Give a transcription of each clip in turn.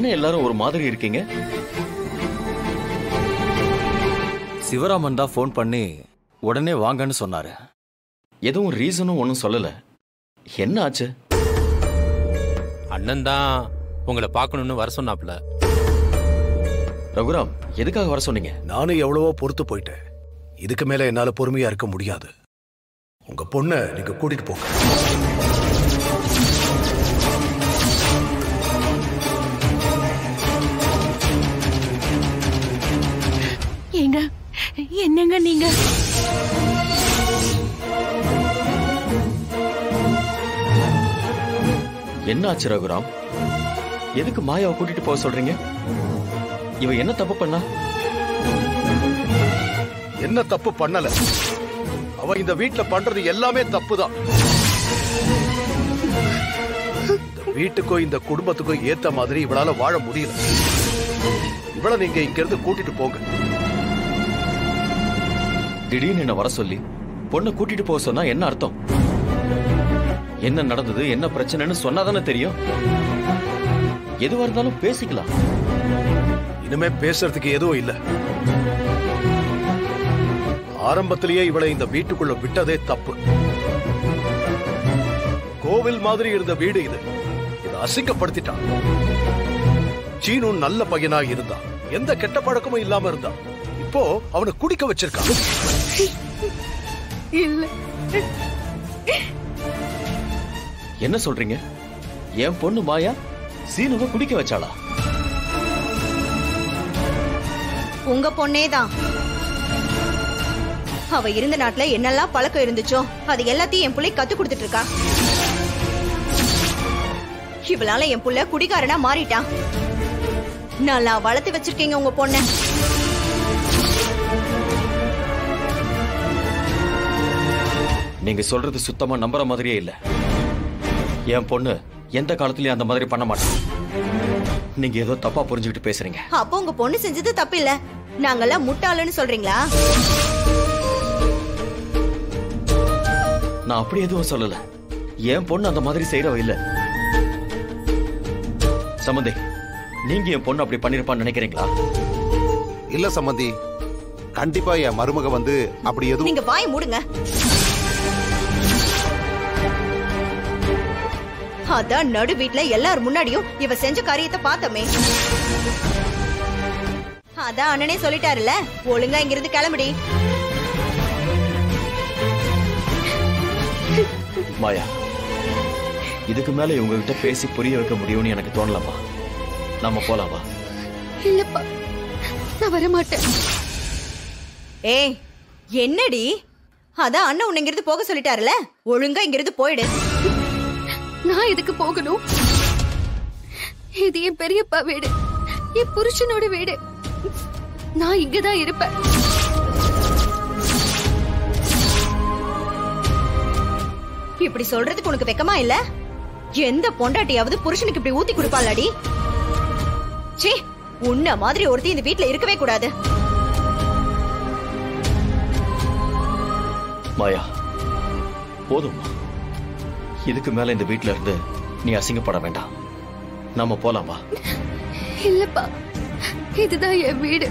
என்ன எல்லாரும் ஒரு மாதிரி இருக்கீங்க? சிவராமன் தான் ஃபோன் பண்ணி உடனே வாங்கன்னு சொன்னாரு. எதுவும் ரீசனும் ஒன்றும் சொல்லல. என்ன ஆச்சு? அண்ணன் தான் உங்களை பார்க்கணும்னு வர சொன்னாப்ல. ரகுராம், எதுக்காக வர சொன்னீங்க? நானும் எவ்வளவோ பொறுத்து போயிட்டேன். இதுக்கு மேல என்னால பொறுமையா இருக்க முடியாது. உங்க பொண்ணை நீங்க கூட்டிட்டு போங்க. ஏங்க, என்னங்க நீங்க? என்ன ஆச்சு ரகுராம்? எதுக்கு மாயாவை கூட்டிட்டு போக சொல்றீங்க? இவ என்ன தப்பு பண்ணா? என்ன தப்பு பண்ணல. அவ இந்த வீட்டுல பண்றது எல்லாமே தப்புதான். இந்த வீட்டுக்கோ இந்த குடும்பத்துக்கோ ஏத்த மாதிரி இவளால வாழ முடியல. இவளை நீங்க இங்க இருந்து கூட்டிட்டு போங்க. திடீர்னு என்ன வர சொல்லி பொண்ணை கூட்டிட்டு போக சொன்னா என்ன அர்த்தம்? என்ன நடந்தது, என்ன பிரச்சனைன்னு சொன்னாதானே தெரியும். எதுவா இருந்தாலும் பேசிக்கலாம். இனிமே பேசுறதுக்கு எதுவும் இல்ல. ஆரம்பத்திலேயே இவளை இந்த வீட்டுக்குள்ள விட்டதே தப்பு. கோவில் மாதிரி இருந்த வீடு இது. இதை அசிங்கப்படுத்திட்டான். சீனு நல்ல பையனா இருந்தான். எந்த கெட்ட பழக்கமும் இல்லாம இருந்தான். இப்போ அவனை குடிக்க வச்சிருக்கான். இல்ல. என்ன சொல்றீங்க? என் பொண்ணு மாயா சீனுவை குடிக்க வச்சாளா? உங்க பொண்ணேதான். அவ இருந்த நாட்டுல என்னெல்லாம் பழக்கம் இருந்துச்சோ அது எல்லாத்தையும் என் புள்ளை கத்து கொடுத்துட்டு இருக்கா. இவளால என் புள்ள குடிகாரனா மாறிட்டான். நல்லா வளர்த்து வச்சிருக்கீங்க உங்க பொண்ண. நீங்க சொல்றது சுத்தமா நம்புற மாதிரியே இல்ல. என் பொண்ணு எந்த காலத்திலயும் அந்த மாதிரி பண்ண மாட்டேன். நீங்க ஏதோ தப்பா புரிஞ்சுக்கிட்டு பேசுறீங்க. அப்போ உங்க பொண்ணு செஞ்சது தப்பு இல்ல, நாங்கெல்லாம் முட்டாளுன்னு சொல்றீங்களா? நான் அப்படி எதுவும் சொல்லல. என் பொண்ணு அந்த மாதிரி செய்யறவ இல்ல. சம்பந்தி, நீங்க என் பொண்ணு அப்படி பண்ணிருப்பான்னு நினைக்கிறீங்களா? இல்ல சம்பந்தி, கண்டிப்பா என் மருமக வந்து அப்படி எதுவும். நீங்க வாய் மூடுங்க. அதான் நடு வீட்டுல எல்லாரும் முன்னாடியும் இவ செஞ்ச காரியத்தை பார்த்தமே. அதான் அண்ணனே சொல்லிட்டாருல, ஒழுங்கா இங்கிருந்து கிளம்புடி. மாயா, இதுக்கு மேல இவங்க கிட்ட பேசி புரிய வைக்க முடியும்னு எனக்கு தோணலப்பா. நாம போலாமா? இல்லப்பா, நான் வர மாட்டேன். ஏய், என்னடி? அதான் அண்ணன் உன்னை இங்கிருந்து போக சொல்லிட்டாருல, ஒழுங்கா இங்கிருந்து போயிடு. நான் எதுக்கு போகணும்? இது என் பெரியப்பா வீடு, என் புருஷனோட வீடு. நான் இங்கதான் இருப்பேன். இப்படி சொல்றதுக்கு உனக்கு வெக்கமா இல்ல? எந்த பொண்டாட்டியாவது புருஷனுக்கு இப்படி ஊத்தி கொடுப்பாளாடி? சீ, உன்ன மாதிரி ஒருத்தி இந்த வீட்டுல இருக்கவே கூடாது. மாயா, போதும். இதுக்கு மேல இந்த வீட்டுல இருந்து நீ அசிங்கப்பட வேண்டாம். நாம போலாமா? இல்லப்பா, இதுதான் என் வீடு.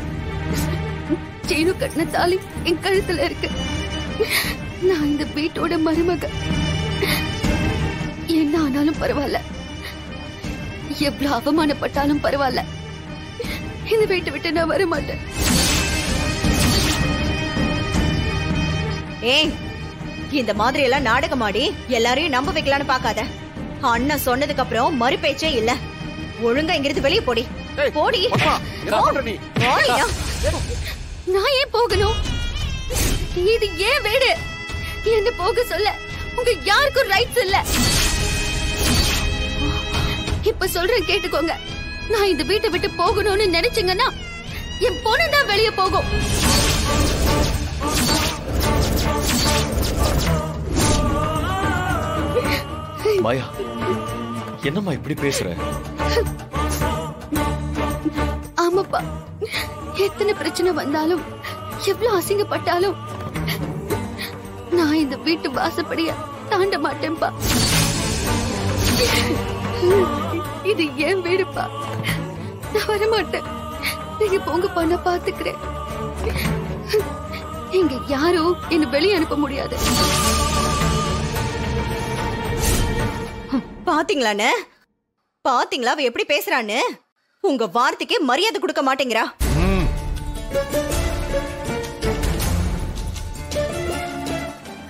சீனு கட்டின தாலி என் கழுத்துல இருக்கு. நான் இந்த வீட்டோட மருமக. என்ன ஆனாலும் பரவாயில்ல, எவ்வளவு அவமானப்பட்டாலும் பரவாயில்ல, இந்த வீட்டை விட்டு நான் வர மாட்டேன். ஏய், இந்த மாதிரி எல்லாம் நாடகமாடி எல்லாரையும் நம்ப வைக்கலான்னு பாக்காத. அண்ணன் சொன்னதுக்கு அப்புறம் மறு பேச்சே இல்ல. ஒழுங்கா இங்கிருந்து வெளியே போடி. போடி. நான் ஏன் போகணும்? இது ஏன் வீடு? என்ன போக சொல்ல உங்க யாருக்கும் ரைட்ஸ் இல்ல. இப்ப சொல்றேன் கேட்டுக்கோங்க. நான் இந்த வீட்டை விட்டு போகணும்னு நினைச்சீங்கன்னா என் பொண்ணு தான் வெளியே போகும். மாயா, என்னம்மா இப்படி பேசுற? ஆமாப்பா, எத்தனை பிரச்சனை வந்தாலும் எவ்வளவு அசிங்கப்பட்டாலும் நான் இந்த வீட்டு வாசப்படிய தாண்ட மாட்டேன்பா. இது என் வீடுப்பா. நான் வரமாட்டேன். நீங்க போங்கப்பா, நான் பாத்துக்கிறேன். இங்க யாரும் என்ன வெளியே அனுப்ப முடியாது. பாத்தீங்களான்னு? பாத்தீங்களா அவ எப்படி பேசுறான்னு? உங்க வார்த்தைக்கு மரியாதை கொடுக்க மாட்டேங்கிறா.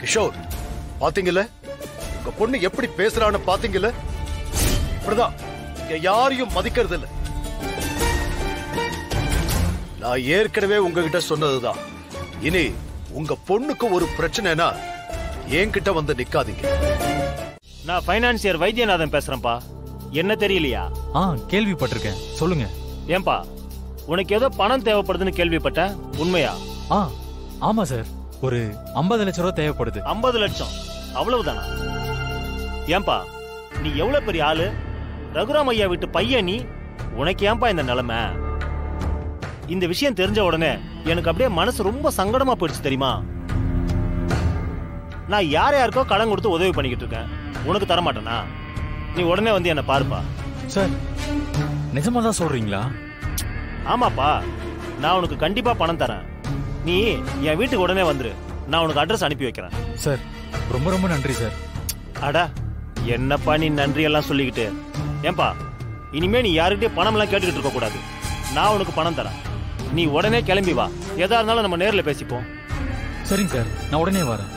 கிஷோர், பாத்தீங்கல்ல உங்க பொண்ணு எப்படி பேசுறான்னு? பாத்தீங்கல்ல? இப்படிதான் இங்க யாரையும் மதிக்கிறது இல்ல. நான் ஏற்கனவே உங்ககிட்ட சொன்னதுதான், இனி உங்க பொண்ணுக்கு ஒரு பிரச்சனைனா என்கிட்ட வந்து நிக்காதீங்க. நான் ஃபைனான்சியர் வைத்தியநாதன் பேசுறேன்ப்பா. என்ன தெரியலையா? கேள்விப்பட்டிருக்கேன், சொல்லுங்க. ஏன்பா, உனக்கு ஏதோ பணம் தேவைப்படுதுன்னு கேள்விப்பட்டேன், உண்மையா? ஆமா சார், ஒரு 50 லட்சம் ரூபாய் தேவைப்படுது. 50 லட்சம்? அவ்வளவுதானா? ஏன்பா, நீ எவ்வளவு பெரிய ஆளு? ரகுராம் ஐயா வீட்டு பையன் நீ. உனக்கு ஏன்பா இந்த நிலைமை? இந்த விஷயம் தெரிஞ்ச உடனே எனக்கு அப்படியே மனசு ரொம்ப சங்கடமா போயிடுச்சு தெரியுமா? நான் யாருக்கோ கடன் கொடுத்து உதவி பண்ணிக்கிட்டு இருக்கேன், உனக்கு தர மாட்டேனா? நீ உடனே வந்து என்ன பாருப்பா. சார், நிஜமா தான் சொல்றீங்களா? ஆமாப்பா, நான் உனக்கு கண்டிப்பா பணம் தரேன். நீ என் வீட்டுக்கு உடனே வந்துரு, நான் உனக்கு அட்ரஸ் அனுப்பி வைக்கிறேன். சார், ரொம்ப ரொம்ப நன்றி சார். அடா, என்னப்பா நீ நன்றி எல்லாம் சொல்லிக்கிட்டு? ஏன்பா, இனிமே நீ யாருக்கிட்டே பணம் எல்லாம் கேட்டுக்கிட்டு இருக்க கூடாது. நான் உனக்கு பணம் தரேன், நீ உடனே கிளம்பி வா. எதா இருந்தாலும் நம்ம நேர்ல பேசிப்போம். சரிங்க சார், நான் உடனே வரேன்.